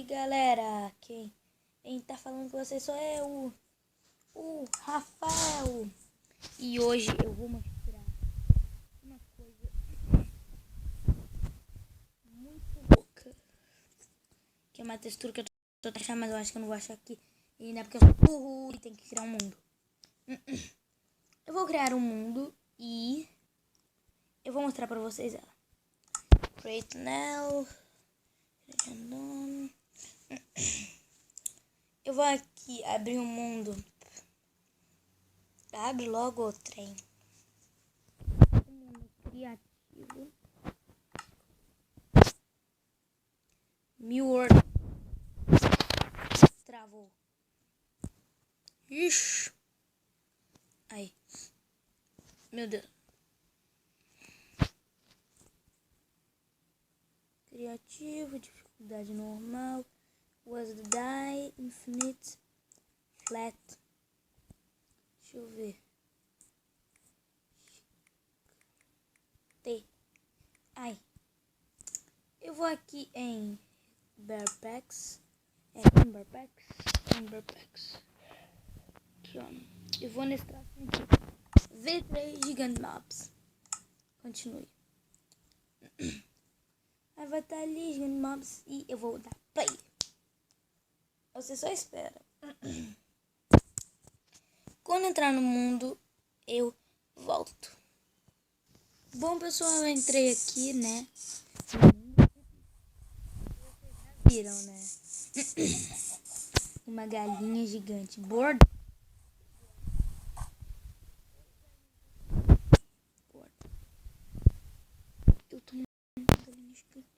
galera, quem tá falando com vocês sou eu, o Rafael. E hoje eu vou mostrar uma coisa muito louca, que é uma textura que eu tô achando, mas eu acho que eu não vou achar aqui. E ainda é porque eu sou burro e tem que criar um mundo. Eu vou criar um mundo e eu vou mostrar pra vocês ela. Create now. Eu vou aqui abrir um mundo. Abre logo o trem. Um mundo criativo. Word. Travou. Ixi. Aí. Meu Deus. Criativo, dificuldade normal. Was the die, infinite, flat. Deixa eu ver. T. Ai. Eu vou aqui em Backpacks. Backpacks. Aqui, ó. Eu vou nesse tracinho aqui. V3 Gigant Mobs. Continue. Aí vai estar ali Gigant Mobs e eu vou dar play. Você só espera. Quando entrar no mundo, eu volto. Bom, pessoal, eu entrei aqui, né? Viram, né? Uma galinha gigante. Bordo. Eu tô uma galinha gigante.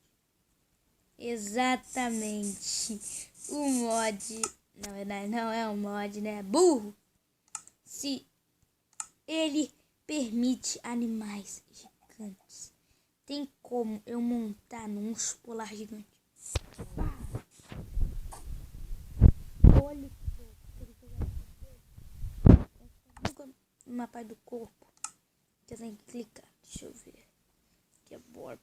Exatamente. O mod, na verdade não é um mod, né? Burro. Se ele permite animais gigantes, tem como eu montar num urso polar gigante? Olha uma parte do corpo que eu tenho que clicar. Deixa eu ver. Que é bor.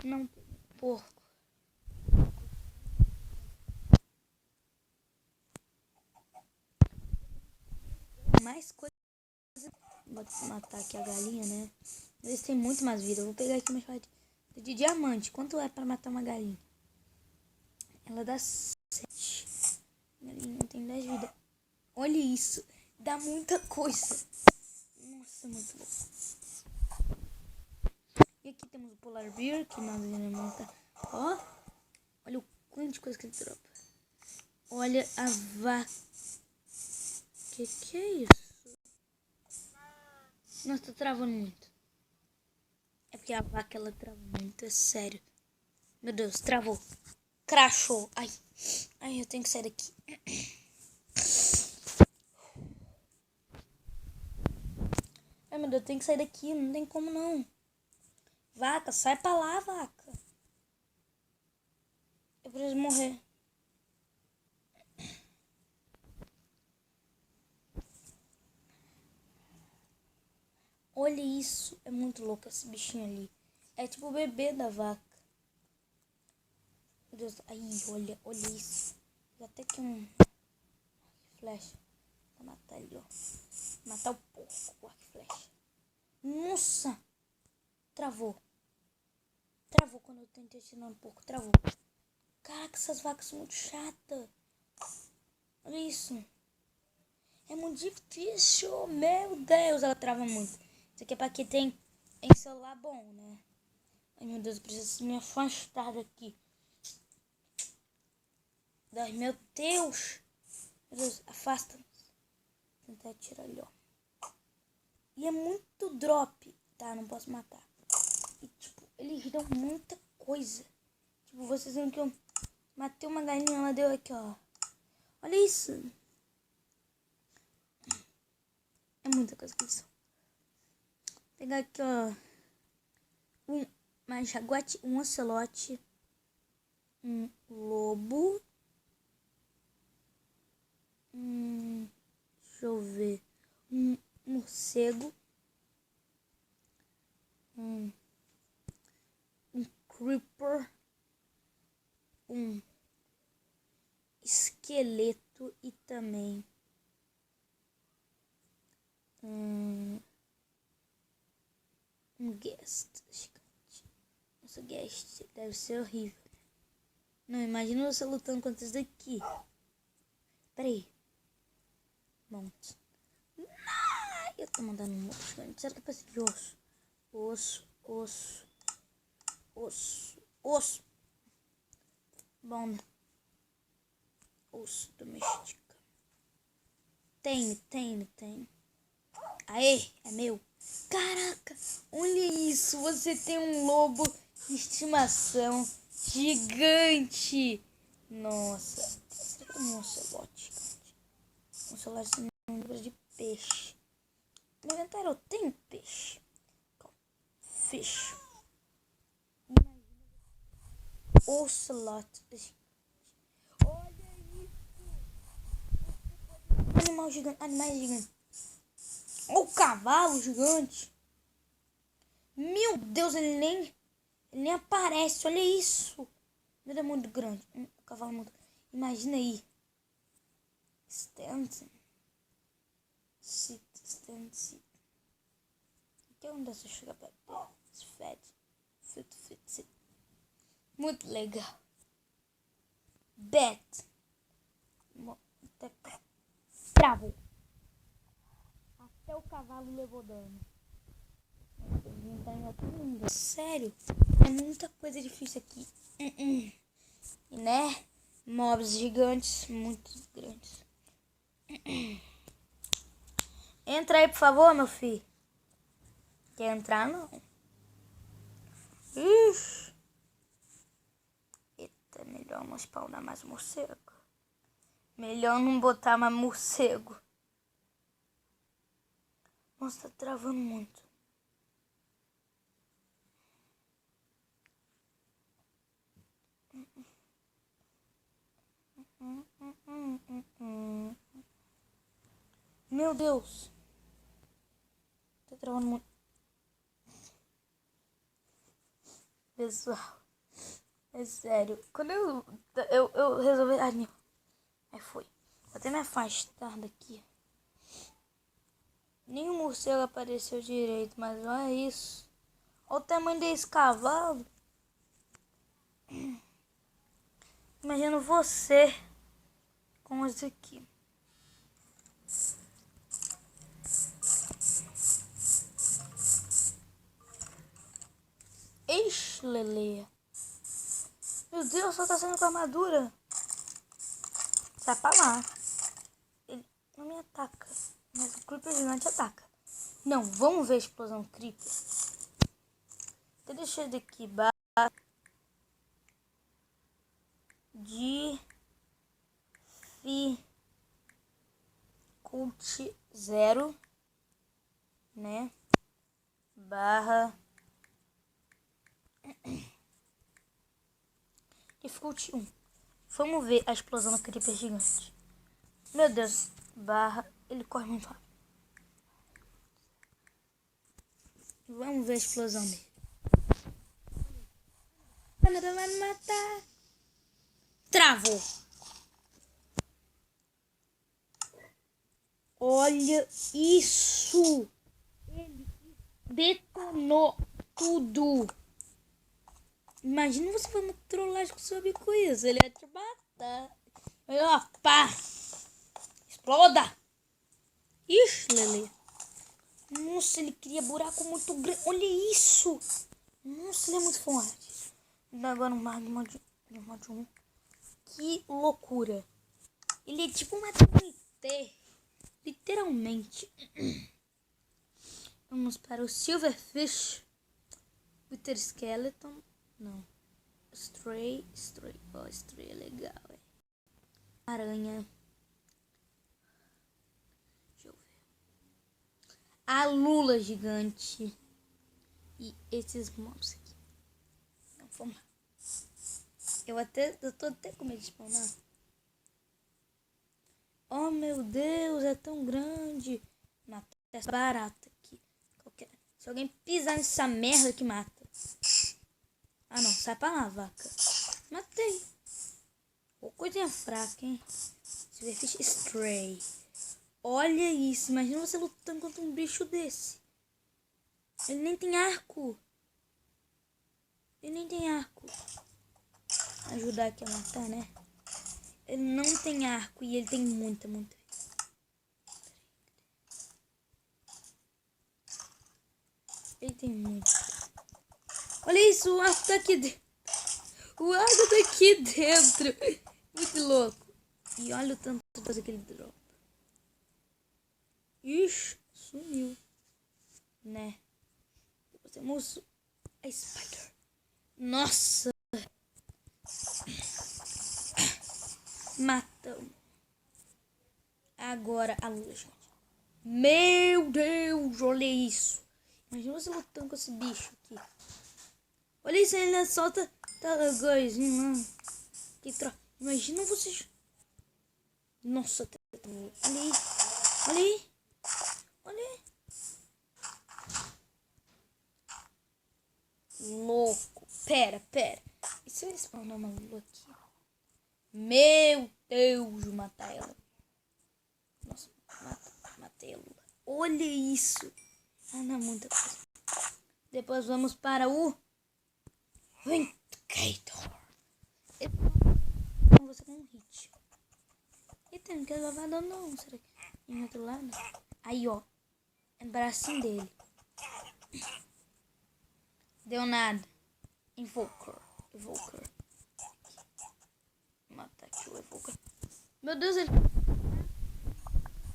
Não tem porco. Mais coisa. Vou matar aqui a galinha, né? Eles têm muito mais vida. Eu vou pegar aqui uma espada de diamante. Quanto é pra matar uma galinha? Ela dá 7. A galinha tem 10 vidas. Olha isso. Dá muita coisa. Nossa, muito bom. E aqui temos o Polar Bear, que nós iremos montar. Ó. Olha o quanto de coisa que ele dropa. Olha a vaca. Que é isso? Nossa, tá travando muito. É porque a vaca, ela trava muito, é sério. Meu Deus, travou. Crashou. Ai, eu tenho que sair daqui. Ai, meu Deus, eu tenho que sair daqui. Não tem como, não. Vaca, sai pra lá, vaca. Eu preciso morrer. Olha isso. É muito louco esse bichinho ali. É tipo o bebê da vaca. Meu Deus. Ai, olha isso. Vou até que um flecha. Pra matar ele, ó. Matar o porco com arco e flecha. Nossa. Travou. Travou quando eu tentei atirar no porco. Travou. Caraca, essas vacas são muito chatas. Olha isso. É muito difícil. Meu Deus, ela trava muito. Isso aqui é pra quem tem em celular bom, né? Ai, meu Deus, eu preciso me afastar daqui. Ai, meu Deus. Meu Deus, afasta. Vou tentar tirar ali, ó. E é muito drop. Tá, não posso matar. E, tipo, eles dão muita coisa. Tipo, vocês viram que eu matei uma galinha, ela deu aqui, ó. Olha isso. É muita coisa que eles são. Vou pegar aqui, ó. Uma jaguate, um ocelote. Um lobo. Deixa eu ver. Um morcego. Um creeper. também. Um guest gigante. Nossa, guest deve ser horrível. Não, imagina você lutando contra isso daqui. Peraí. Monte. Eu tô mandando um monte gigante. Será que é peça de osso? Osso. Bom. Osso doméstica. Tenho. Aê, é meu. Caraca, olha isso. Você tem um lobo de estimação gigante. Nossa. Será que é um ocelote? Um ocelote tem um número de peixe. No inventário eu tenho peixe. Fish. Ocelote. Olha isso. Animais gigantes. O cavalo gigante. Meu Deus, ele nem aparece. Olha isso. Ele é muito grande. O cavalo é muito... Imagina aí. Stand sit. Aqui é onde você chega perto. Sit. Muito legal. Bet. Travou. Até o cavalo levou dano. Sério? É muita coisa difícil aqui. E né? Mobs gigantes. Muito grandes. Entra aí, por favor, meu filho. Quer entrar, não? Ixi. Eita, melhor não spawnar mais morcego. Melhor não botar mais morcego. Nossa, tá travando muito. Meu Deus. Tá travando muito. Pessoal. É sério. Quando eu resolvi... Ah, não. Aí foi. Vou até me afastar daqui. Nenhum morcego apareceu direito, mas olha isso. Olha o tamanho desse cavalo. Imagina você com isso aqui. Ixi, Leleia. Meu Deus, só tá saindo com a armadura. Sai pra lá. Ele não me ataca, mas o Creeper gigante ataca. Não, vamos ver a explosão Creeper. Vou deixar daqui Difficulty 0, né? Barra Difficulty 1. Vamos ver a explosão do Creeper gigante. Meu Deus, barra, ele corre muito rápido. Vamos ver a explosão dele. Vai me matar. Travou. Olha isso. Ele detonou tudo. Imagina você foi uma trollagem com seu amigo com isso. Ele ia te matar. Olha, pá. Exploda. Ixi, Lele. Nossa, ele cria buraco muito grande. Olha isso. Nossa, ele é muito forte. Agora um magma de 1. Que loucura. Ele é tipo uma TNT. Literalmente. Vamos para o Silverfish. Wither Skeleton. Não. Stray. Oh, Stray é legal, é. Aranha. Deixa eu ver. A lula gigante. E esses mobs aqui. Não, vamos lá. Eu tô até com medo de spawnar. Oh, meu Deus, é tão grande. Mata essa barata aqui. Se alguém pisar nessa merda que mata. Ah, não. Sai pra lá, vaca. Matei. Ô, coisinha fraca, hein? Fish Stray. Olha isso. Imagina você lutando contra um bicho desse. Ele nem tem arco. Ele nem tem arco. Ajudar aqui a matar, né? Ele não tem arco e ele tem muita. Ele tem muito. Olha isso, o arco tá aqui dentro. O arco tá aqui dentro. Muito louco. E olha o tanto de coisa que ele dropa. Ixi, sumiu. Né? Temos a Spider. Nossa. Matamos. Agora a lua, gente. Meu Deus, olha isso. Imagina você lutando com esse bicho aqui. Olha isso, ele solta coisinha, mano. Imagina vocês. Nossa, olha aí. Olha aí. Olha aí. Louco. Pera. E se eu spawnar uma lua aqui? Meu Deus, matar ela. Nossa, matei a lua. Olha isso. Não, muita coisa. Depois vamos para o Vindicator. Você com um hit. Eita, não quer lavador não. Será que em outro lado? Aí, ó. É o bracinho dele. Deu nada. Evoker. Matar aqui o Evoker. Meu Deus, ele...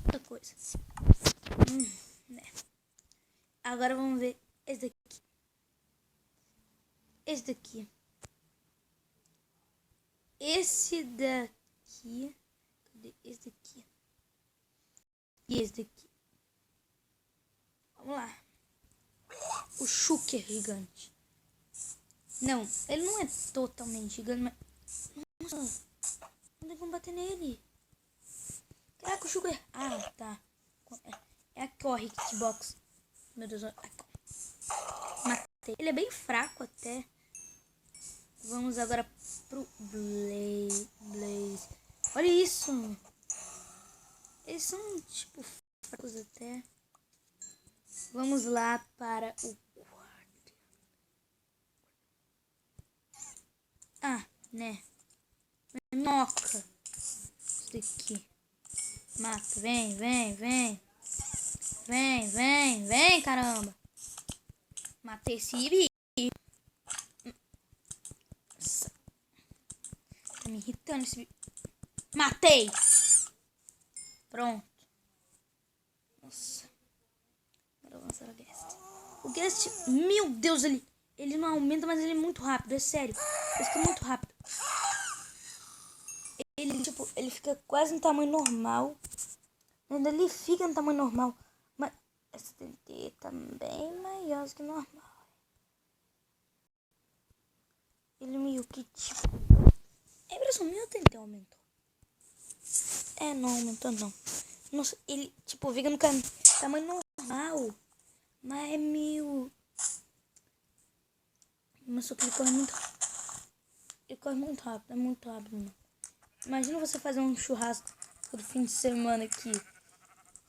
Muita coisa. Né. Agora vamos ver esse daqui. Esse daqui. Cadê esse daqui? E esse daqui. Vamos lá. O Shulker gigante. Não, ele não é totalmente gigante, mas... Nossa, não tem como bater nele. Caraca, o Shulker... Ah, tá. É a Corre Hitbox. Meu Deus, matei. Ele é bem fraco até. Vamos agora pro Blaze. Olha isso. Eles são, tipo, fracos até. Vamos lá para o Guardian. Ah, né. Minhoca. Isso daqui. Mata. Vem, caramba. Matei esse bicho. Nossa. Tá me irritando esse bicho. Matei. Pronto. Nossa. Agora vamos para o Guest. O Guest, meu Deus, ele não aumenta, mas ele é muito rápido, é sério. Ele fica muito rápido. Ele fica quase no tamanho normal. Ainda ele fica no tamanho normal. Mas essa TNT tá bem maior do que normal. Ele meio que tipo... É impressão minha, o TNT aumentou. É, não aumentou não. Nossa, ele tipo fica no tamanho normal. Mas é meio... Mas só que ele corre muito rápido. Ele corre muito rápido, é muito rápido, mano. Imagina você fazer um churrasco todo fim de semana aqui.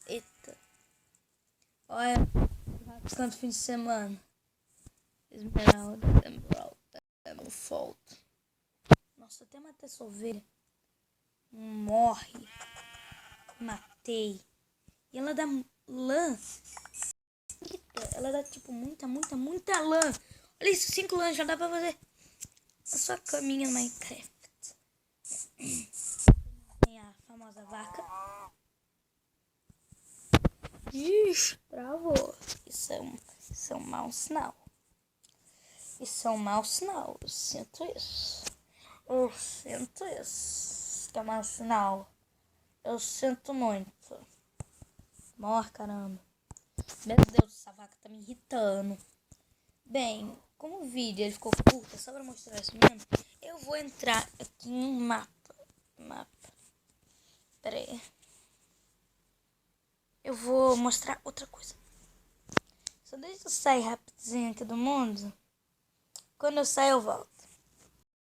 Eita. Olha, churrasco todo fim de semana. Esmeralda, não falta. Nossa, até matei essa ovelha. Morre. Matei. E ela dá lã. Ela dá tipo muita lã. Olha isso, 5 lãs já dá pra fazer a sua caminha no Minecraft. Tem a famosa vaca. Ixi, travou. Isso é um mau sinal. Isso é um mau sinal. Eu sinto isso. Que é um mau sinal. Eu sinto muito. Morre, caramba. Meu Deus, essa vaca tá me irritando. Bem, como o vídeo ele ficou curto, só pra mostrar isso mesmo, eu vou entrar aqui em um mapa. Pera aí. Eu vou mostrar outra coisa. Só deixa eu sair rapidinho aqui do mundo. Quando eu sair eu volto.